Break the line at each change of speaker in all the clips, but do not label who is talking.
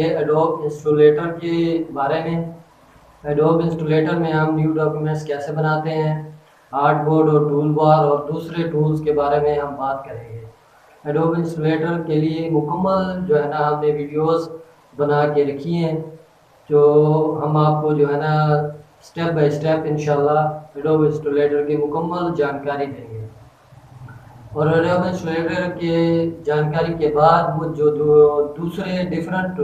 Adobe इंस्टॉलेटर के बारे में। एडोब इंस्टॉलेटर में हम न्यू डॉक्यूमेंट्स कैसे बनाते हैं, आर्टबोर्ड और टूल बार और दूसरे टूल्स के बारे में हम बात करेंगे। एडोब इंस्टॉलेटर के लिए मुकम्मल जो है ना हमने वीडियोस बना के रखी हैं, जो हम आपको जो है ना स्टेप बाय स्टेप इंशाल्लाह एडोब इंस्टॉलेटर की मुकम्मल जानकारी देंगे। और एडोब इंस्टॉलेटर के जानकारी के बाद वो जो दूसरे डिफरेंट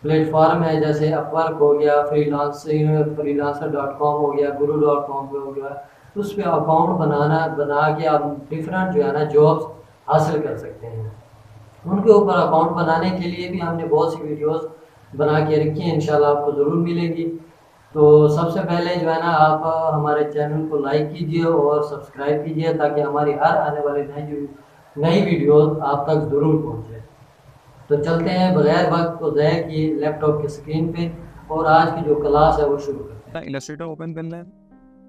प्लेटफॉर्म है, जैसे अपवर्क हो गया, फ्रीलांसर डॉट कॉम हो गया, गुरु डॉट कॉम हो गया, उस पर अकाउंट बना के आप डिफरेंट जो है ना जॉब्स हासिल कर सकते हैं। उनके ऊपर अकाउंट बनाने के लिए भी हमने बहुत सी वीडियोस बना के रखी हैं, इंशाल्लाह आपको ज़रूर मिलेंगी। तो सबसे पहले जो है ना आप हमारे चैनल को लाइक कीजिए और सब्सक्राइब कीजिए, ताकि हमारी हर आने वाली नई वीडियोस आप तक ज़रूर पहुँचे। तो चलते हैं बगैर वक्त को ज़ाया किए लैपटॉप की स्क्रीन पे और आज की जो क्लास है वो शुरू करते हैं।
इलस्ट्रेटर ओपन करना है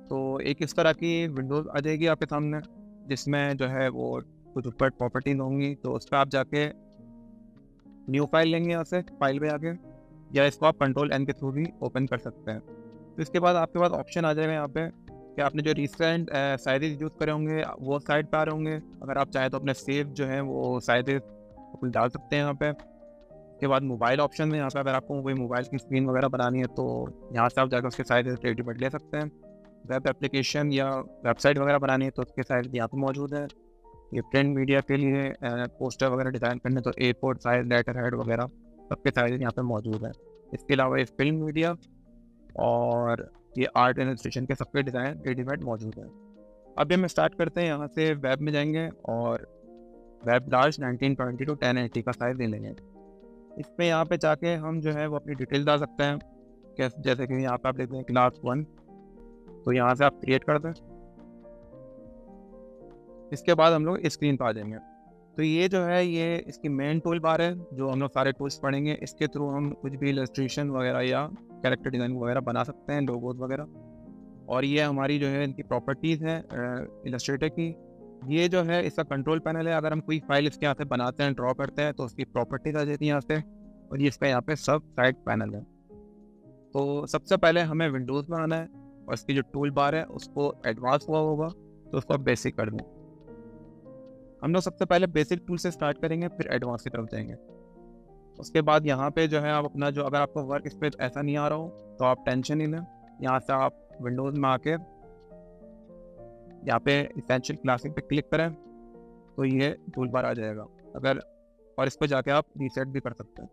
तो एक इस तरह की विंडोज़ आ जाएगी आपके सामने, जिसमें जो है वो कुछ ऊपर प्रॉपर्टीज होंगी। तो उस पर आप जाके न्यू फाइल लेंगे यहाँ से फाइल पे आके, या इसको आप कंट्रोल एन के थ्रू भी ओपन कर सकते हैं। तो इसके बाद आपके पास ऑप्शन आ जाएगा यहाँ पे कि आपने जो रिसेंट साइजेज यूज़ करे होंगे वो साइड पे आ रहे होंगे। अगर आप चाहें तो अपने सेव जो है वो साइजेज कुछ डाल सकते हैं यहाँ पे। उसके बाद मोबाइल ऑप्शन में यहाँ पे अगर आपको कोई मोबाइल की स्क्रीन वगैरह बनानी है तो यहाँ से आप जाकर उसके साइज रेडीमेड ले सकते हैं। वेब एप्लीकेशन या वेबसाइट वगैरह बनानी है तो उसके साइज यहाँ पे मौजूद है। ये प्रिंट मीडिया के लिए पोस्टर वगैरह डिज़ाइन करने तो A4 साइज, लेटर हेड वगैरह सबके साइज यहाँ पे मौजूद है। इसके अलावा ये फिल्म मीडिया और ये आर्ट इलस्ट्रेशन के सबके डिज़ाइन रेडीमेड मौजूद है। अभी हम स्टार्ट करते हैं, यहाँ से वेब में जाएंगे और वेब लार्ज 1920 टू 1080 का साइज़ ले लेंगे। इसमें यहाँ पे जाके हम जो है वो अपनी डिटेल डाल सकते हैं, जैसे कि यहाँ पे आप देखते हैं क्लास 1, तो यहाँ से आप क्रिएट कर दें। इसके बाद हम लोग स्क्रीन पर आ जाएंगे। तो ये जो है ये इसकी मेन टूल बार है, जो हम लोग सारे टूल्स पढ़ेंगे। इसके थ्रू हम कुछ भी इलस्ट्रेशन वगैरह या कैरेक्टर डिज़ाइन वगैरह बना सकते हैं, लोगोज वगैरह। और ये हमारी जो है इनकी प्रॉपर्टीज़ हैं इलस्ट्रेटर की। ये जो है इसका कंट्रोल पैनल है। अगर हम कोई फाइल इसके यहाँ से बनाते हैं, ड्रॉ करते हैं, तो उसकी प्रॉपर्टीज आ जाती है यहाँ से। और ये इसका यहाँ पे सब साइड पैनल है। तो सबसे पहले हमें विंडोज़ में आना है और इसकी जो टूल बार है उसको एडवांस हुआ होगा तो उसको आप बेसिक कर दें। हम लोग सबसे पहले बेसिक टूल से स्टार्ट करेंगे, फिर एडवांस की तरफ जाएंगे। उसके बाद यहाँ पे जो है आप अपना जो, अगर आपको वर्क स्पेस ऐसा नहीं आ रहा हो तो आप टेंशन ही लें। यहाँ से आप विंडोज़ में आके यहाँ पे इसेंशियल क्लासिक पे क्लिक करें तो ये टूल बार आ जाएगा। अगर और इस पर जाके आप रीसेट भी कर सकते हैं।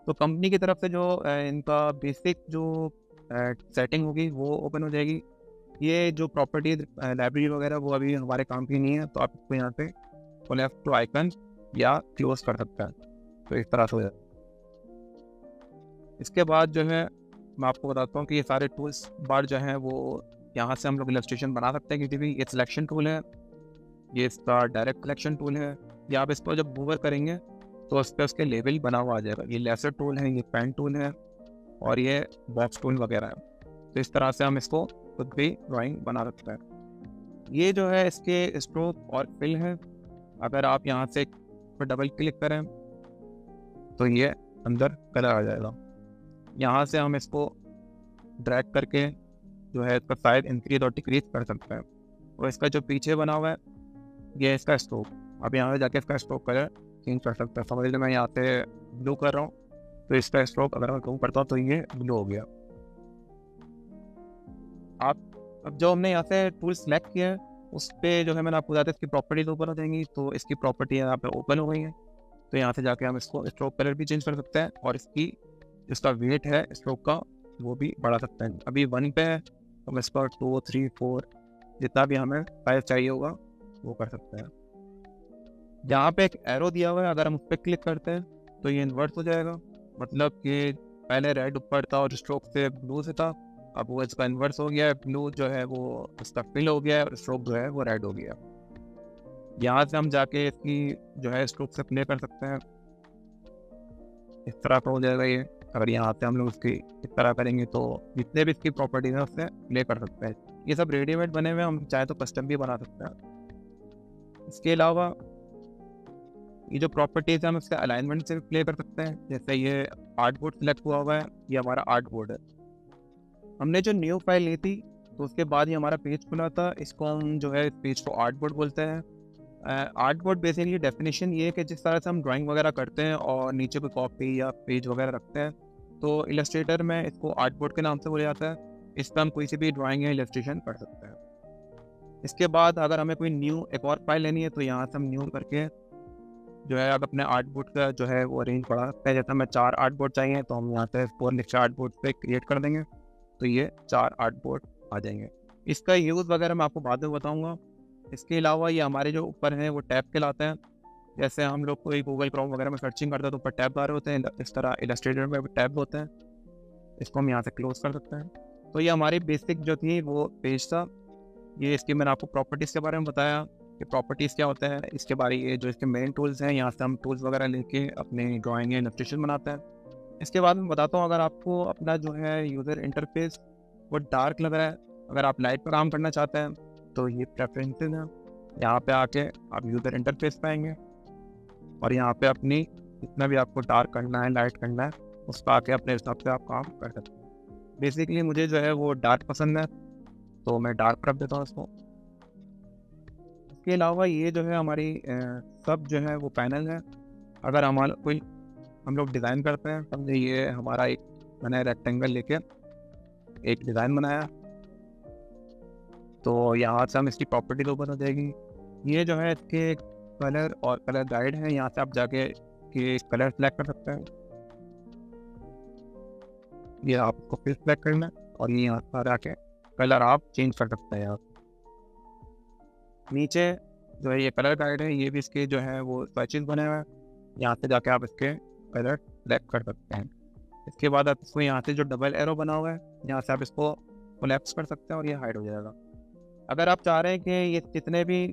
तो कंपनी की तरफ से जो इनका बेसिक जो सेटिंग होगी वो ओपन हो जाएगी। ये जो प्रॉपर्टीज लाइब्रेरी वगैरह वो अभी हमारे काम की नहीं है, तो आप इसको यहाँ पे लेफ्ट टू आइकन या क्लोज कर सकते हैं। तो इस तरह से हो जाए। इसके बाद जो है मैं आपको बताता हूँ कि ये सारे टूल्स बार जो हैं वो यहाँ से हम लोग इलस्ट्रेशन बना सकते हैं। किसी भी ये सिलेक्शन टूल है, ये इसका डायरेक्ट सिलेक्शन टूल है। ये आप इसको जब मूवर करेंगे तो उस पर उसके लेवल बना हुआ आ जाएगा। ये लेसर टूल है, ये पेन टूल है और ये बॉक्स टूल वगैरह है। तो इस तरह से हम इसको खुद भी ड्राइंग बना सकते हैं। ये जो है इसके स्ट्रोक और फिल है। अगर आप यहाँ से पर डबल क्लिक करें तो ये अंदर कलर आ जाएगा। यहाँ से हम इसको ड्रैग करके जो है इसका साइज इंक्रीज और डिक्रीज कर सकते हैं। और इसका जो पीछे बना हुआ है ये इसका स्ट्रोक, अब यहाँ पे जाके इसका स्ट्रोक कलर चेंज कर सकते हैं। समझ लीजिए मैं यहाँ से ब्लू कर रहा हूँ तो इसका स्ट्रोक अगर मैं कम करता हूँ तो ये ब्लू हो गया। आप अब जो हमने यहाँ से टूल सेलेक्ट किया है उस पर जो है मैंने आपको बताया इसकी प्रॉपर्टीज ओपन हो जाएंगी। तो इसकी प्रॉपर्टी यहाँ पे ओपन हो गई है। तो यहाँ से जाके हम इसको स्ट्रोक कलर भी चेंज कर सकते हैं और इसका वेट है स्ट्रोक का वो भी बढ़ा सकते हैं। अभी 1 पे है तो हम इस पर 2, 3, 4 जितना भी हमें साइज चाहिए होगा वो कर सकते हैं। यहाँ पे एक एरो दिया हुआ है, अगर हम उस पर क्लिक करते हैं तो ये इन्वर्ट हो जाएगा। मतलब कि पहले रेड ऊपर था और स्ट्रोक से ब्लू से था, अब वो इसका इन्वर्स हो गया है। ब्लू जो है वो इसका फिल हो गया है और स्ट्रोक जो है वो रेड हो गया। यहाँ से हम जाके इसकी जो है स्ट्रोक से प्ले कर सकते हैं। इस तरह का हो जाएगा ये। अगर यहाँ से हम लोग इसकी इस तरह करेंगे तो जितने भी इसकी प्रॉपर्टीज हैं उससे प्ले कर सकते हैं। ये सब रेडीमेड बने हुए, हम चाहे तो कस्टम भी बना सकते हैं। इसके अलावा ये जो प्रॉपर्टीज़ है हम इसके अलाइनमेंट से भी प्ले कर सकते हैं। जैसे ये आर्ट बोर्ड सिलेक्ट हुआ हुआ है, ये हमारा आर्ट बोर्ड है। हमने जो न्यू फाइल ली थी तो उसके बाद ही हमारा पेज खुला था। इसको हम जो है इस पेज को आर्ट बोर्ड बोलते हैं। आर्ट बोर्ड बेसिकली डेफिनेशन ये है कि जिस तरह से हम ड्राइंग वगैरह करते हैं और नीचे कोई कॉपी या पेज वगैरह रखते हैं, तो इलस्ट्रेटर में इसको आर्ट बोर्ड के नाम से बोला जाता है। इस पर हम कोई सी भी ड्राइंग या इलस्ट्रेशन कर सकते हैं। इसके बाद अगर हमें कोई न्यू एक और फाइल लेनी है तो यहाँ से हम न्यू करके जो है अब अपने आर्ट बोर्ड का जो है वो अरेंज बढ़ा सकते हैं। जैसे हमें 4 आर्ट बोर्ड चाहिए तो हम यहाँ से 4 लिखे आर्ट बोर्ड पे क्रिएट कर देंगे, तो ये 4 आर्ट बोर्ड आ जाएंगे। इसका यूज़ वगैरह मैं आपको बाद में बताऊँगा। इसके अलावा ये हमारे जो ऊपर हैं वो टैब कहलाते हैं। जैसे हम लोग कोई गूगल क्रोम वगैरह में सर्चिंग करते हैं तो ऊपर टैब आ रहे होते हैं, इस तरह इलस्ट्रेटर में भी टैब होते हैं। इसको हम यहाँ से क्लोज कर सकते हैं। तो ये हमारी बेसिक जो थी वो पेज था। ये इसकी मैंने आपको प्रॉपर्टीज़ के बारे में बताया कि प्रॉपर्टीज़ क्या होता है। इसके बारे ये जो इसके मेन टूल्स हैं, यहाँ से हम टूल्स वगैरह लेके अपने ड्राइंग या इलस्ट्रेशन बनाते हैं। इसके बाद मैं बताता हूँ, अगर आपको अपना जो है यूज़र इंटरफेस वो डार्क लग रहा है, अगर आप लाइट पर काम करना चाहते हैं तो ये प्रेफरेंसेस हैं। यहाँ पे आके आप यूज़र इंटरफेस पाएंगे और यहाँ पे अपनी जितना भी आपको डार्क करना है, लाइट करना है, उस पर आके अपने हिसाब से आप काम कर सकते हैं। बेसिकली मुझे जो है वो डार्क पसंद है तो मैं डार्क रख देता हूँ इसको। इसके अलावा ये जो है हमारी सब जो है वो पैनल है। अगर हमारा कोई हम लोग डिज़ाइन करते हैं, समझे ये हमारा एक मैंने रेक्टेंगल लेके एक डिज़ाइन बनाया, तो यहाँ से हम इसकी प्रॉपर्टी के ऊपर हो जाएगी। ये जो है इसके कलर और कलर गाइड है, यहाँ से आप जाके कि कलर सेलेक्ट कर सकते हैं। ये आपको फिर सेलेक्ट करना है और ये यहाँ पर आके कलर आप चेंज कर सकते हैं। यहाँ नीचे जो है ये कलर गाइड है, ये भी इसके जो है वो स्विचेस बने हुए हैं, यहाँ से जाके आप इसके कलर सेलेक्ट कर सकते हैं। इसके बाद आप इसको यहाँ से जो डबल एरो बना हुआ है, यहाँ से आप इसको कोलैप्स कर सकते हैं और ये हाइड हो जाएगा। अगर आप चाह रहे हैं कि ये जितने भी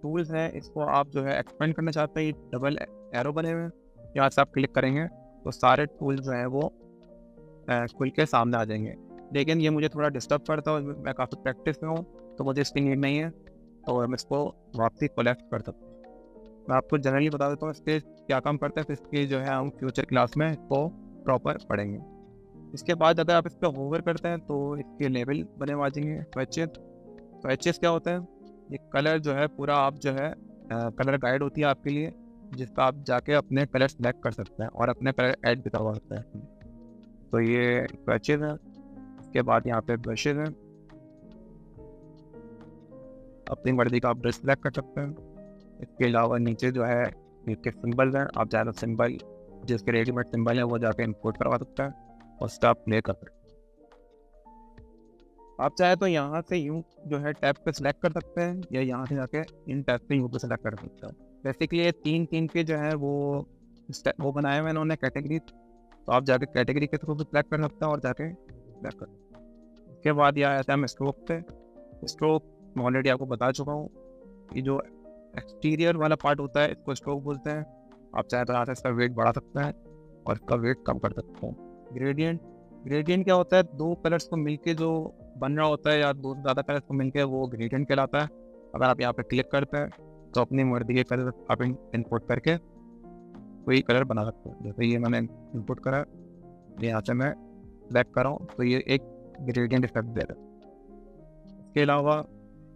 टूल्स हैं इसको आप जो है एक्सपेंड करना चाहते हैं, ये डबल एरो बने हुए हैं, यहाँ से आप क्लिक करेंगे तो सारे टूल्स जो हैं वो खुल के सामने आ जाएंगे। लेकिन ये मुझे थोड़ा डिस्टर्ब करता है, मैं काफ़ी प्रैक्टिस में हूँ तो मुझे इसकी नीड नहीं है, तो मैं इसको वापसी कोलैप्स कर सकता हूँ। मैं आपको जनरली बता देता हूँ इसके क्या काम करते हैं, फिर इसके जो है हम फ्यूचर क्लास में इसको प्रॉपर पढ़ेंगे। इसके बाद अगर आप इस पर होवर करते हैं तो इसके लेवल बने हुए आ जाएंगे। स्विचेस क्या होता है, ये कलर जो है पूरा आप जो है कलर गाइड होती है आपके लिए, जिस पर आप जाके अपने कलर सेलेक्ट कर सकते हैं और अपने कलर ऐड भी करवा सकते हैं। तो ये स्विचेस हैं। इसके बाद यहाँ पे ब्रशेज हैं, अपनी मर्जी का आप ब्रश सेलेक्ट कर सकते हैं। इसके अलावा नीचे जो है इसके सिंबल हैं, आप ज़्यादा सिंबल जिसके रेडीमेड सिंबल है वो जाके इंपोर्ट करवा सकते हैं और उसका आप प्ले कर सकते हैं। आप चाहे तो यहाँ से यूँ जो है टैब पे सिलेक्ट कर सकते हैं या यहाँ से जाके इन टैब पे यूँ पे सिलेक्ट कर सकते हैं। बेसिकली ये तीन के जो है वो बनाए हुए इन्होंने कैटेगरी, तो आप जाके कैटेगरी के थ्रू भी सिलेक्ट कर सकते हैं और जाके सिलेक्ट कर सकते हैं। इसके बाद यह आता है हम स्ट्रोक पे। स्ट्रोक मैं ऑलरेडी आपको बता चुका हूँ, ये जो एक्सटीरियर वाला पार्ट होता है इसको स्ट्रोक बोलते हैं। आप चाहे तो यहाँ से इसका वेट बढ़ा सकते हैं और इसका वेट कम कर सकते हैं। ग्रेडियंट क्या होता है, दो कलर्स को मिलके जो बन रहा होता है या दो ज़्यादा कलर्स को मिलके वो ग्रेडियंट कहलाता है। अगर आप यहाँ पे क्लिक करते हैं तो अपनी मर्जी के कलर आप इनपुट करके कोई कलर बना सकते हैं। जैसे ये मैंने इनपुट करा, यहाँ से मैं सेलेक्ट कर रहा हूँ तो ये एक ग्रेडियंट इफेक्ट दे रहा है। इसके अलावा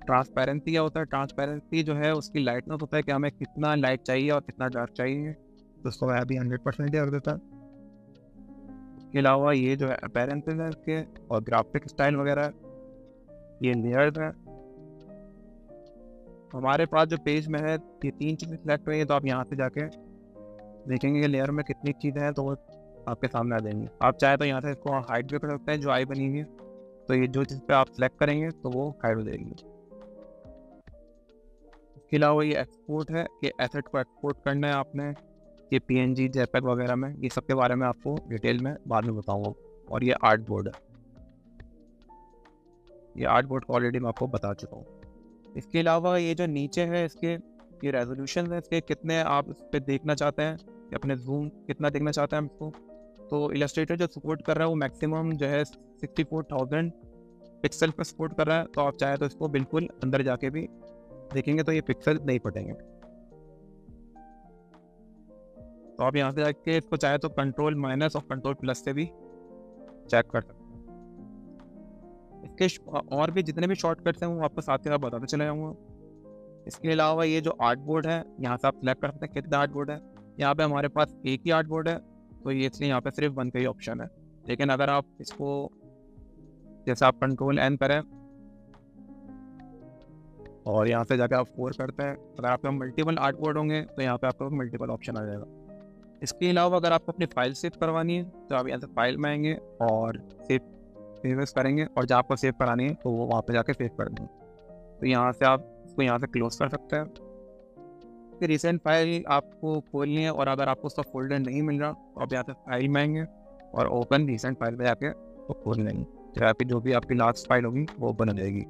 ट्रांसपेरेंसी क्या होता है, ट्रांसपेरेंसी जो है उसकी लाइटनेस होता है कि हमें कितना लाइट चाहिए और कितना डार्क चाहिए, तो उसको मैं अभी 100% रख देता। इसके अलावा ये जो है अपीयरेंसेस है इसके और ग्राफिक स्टाइल वगैरह, ये लेयर्स हैं। हमारे पास जो पेज में है ये 3 चीज़ें सिलेक्ट हुई है, तो आप यहाँ से जाके देखेंगे कि लेयर में कितनी चीज़ें हैं तो वो आपके सामने आ जाएंगी। आप चाहे तो यहाँ से इसको हाइड भी कर सकते हैं, जो आई बनी हुई है, तो ये जो चीज़ पे आप सिलेक्ट करेंगे तो वो हाइड हो जाएगी। इसके अलावा ये एक्सपोर्ट है कि एसेट को एक्सपोर्ट करना है आपने, ये PNG JPEG वगैरह में, ये सब के बारे में आपको डिटेल में बाद में बताऊंगा। और ये आर्ट बोर्ड है, ये आर्ट बोर्ड को ऑलरेडी मैं आपको बता चुका हूँ। इसके अलावा ये जो नीचे है इसके ये रेजोल्यूशन है इसके, कितने आप इस पर देखना चाहते हैं, अपने जूम कितना देखना चाहते हैं इसको। तो इलस्ट्रेटर जो सपोर्ट कर रहा है वो मैक्सिमम जो है 64,000 पिक्सल पर सपोर्ट कर रहा है, तो आप चाहे तो इसको बिल्कुल अंदर जाके भी देखेंगे तो ये पिक्सल नहीं फटेंगे। तो आप यहाँ से जाके इसको चाहे तो कंट्रोल माइनस और कंट्रोल प्लस से भी चेक कर सकते हैं। इसके और भी जितने भी शॉर्टकट्स हैं वो आपको साथ के साथ बताते चले जाऊँगा। इसके अलावा ये जो आर्ट बोर्ड है, यहाँ से आप सिलेक्ट कर सकते हैं कितना आर्ट बोर्ड है। यहाँ पे हमारे पास एक ही आर्ट बोर्ड है, तो ये इसलिए यहाँ पे सिर्फ 1 का ही ऑप्शन है। लेकिन अगर आप इसको जैसे आप कंट्रोल N करें और यहाँ से जाकर आप 4 करते हैं, अगर आपके मल्टीपल आर्ट बोर्ड होंगे तो यहाँ पे आपको मल्टीपल ऑप्शन आ जाएगा। इसके अलावा अगर आपको अपनी फाइल सेव करवानी है तो आप यहाँ से फाइल में आएंगे और सेव करेंगे, और जहाँ आपको सेव करानी है तो वो वहाँ पे जाके सेव कर देंगे। तो यहाँ से आप इसको यहाँ से क्लोज कर सकते हैं। फिर रिसेंट फाइल आपको खोलनी है, और अगर आपको उसका फोल्डर नहीं मिल रहा तो आप यहाँ से फाइल में आएंगे और ओपन रिसेंट फाइल में जाके तो खोल लेंगे, तो जो भी आपकी लास्ट फाइल होगी वो ओपन हो जाएगी।